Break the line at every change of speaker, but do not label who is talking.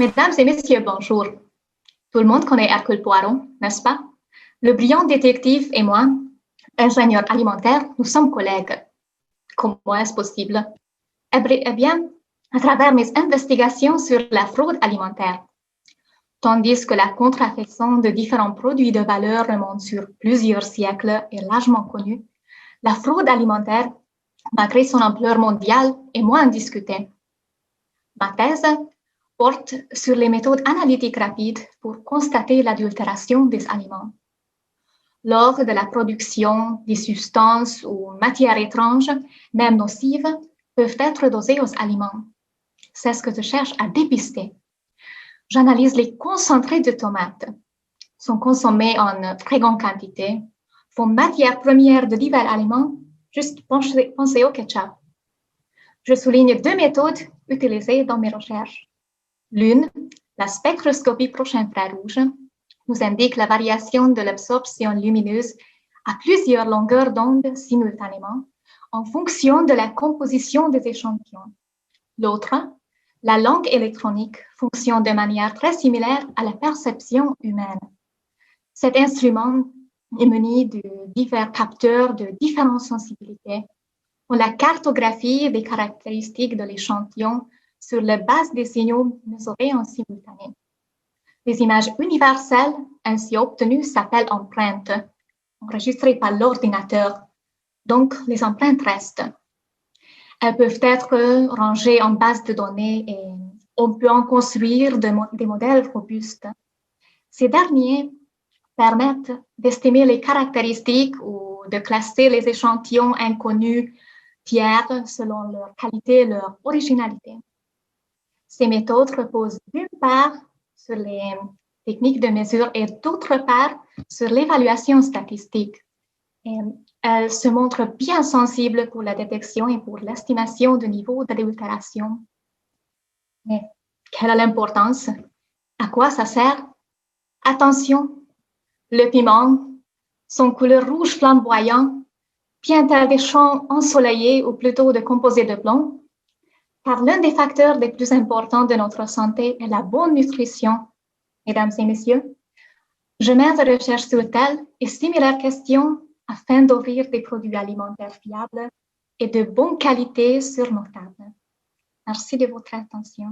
Mesdames et messieurs, bonjour. Tout le monde connaît Hercule Poirot, n'est-ce pas? Le brillant détective et moi, ingénieur alimentaire, nous sommes collègues. Comment est-ce possible? Eh bien, à travers mes investigations sur la fraude alimentaire, tandis que la contrefaçon de différents produits de valeur remonte sur plusieurs siècles et largement connue, la fraude alimentaire, malgré son ampleur mondiale, est moins discutée. Ma thèse porte sur les méthodes analytiques rapides pour constater l'adultération des aliments. Lors de la production, des substances ou matières étranges, même nocives, peuvent être dosées aux aliments. C'est ce que je cherche à dépister. J'analyse les concentrés de tomates. Sont consommés en très grande quantité, font matière première de divers aliments, juste pensez au ketchup. Je souligne deux méthodes utilisées dans mes recherches. L'une, la spectroscopie proche-infrarouge, nous indique la variation de l'absorption lumineuse à plusieurs longueurs d'onde simultanément en fonction de la composition des échantillons. L'autre, la langue électronique, fonctionne de manière très similaire à la perception humaine. Cet instrument est muni de divers capteurs de différentes sensibilités pour la cartographie des caractéristiques de l'échantillon sur la base des signaux mesurés en simultané. Les images universelles ainsi obtenues s'appellent empreintes, enregistrées par l'ordinateur, donc les empreintes restent. Elles peuvent être rangées en base de données et on peut en construire des modèles robustes. Ces derniers permettent d'estimer les caractéristiques ou de classer les échantillons inconnus tiers selon leur qualité et leur originalité. Ces méthodes reposent d'une part sur les techniques de mesure et d'autre part sur l'évaluation statistique. Et elles se montrent bien sensibles pour la détection et pour l'estimation du niveau d'adultération. Mais quelle est l'importance? À quoi ça sert? Attention, le piment, son couleur rouge flamboyant, vient-elle des champs ensoleillés ou plutôt de composés de plomb? Car l'un des facteurs les plus importants de notre santé est la bonne nutrition. Mesdames et messieurs, je mène des recherches sur telles et similaires questions afin d'offrir des produits alimentaires fiables et de bonne qualité sur nos tables. Merci de votre attention.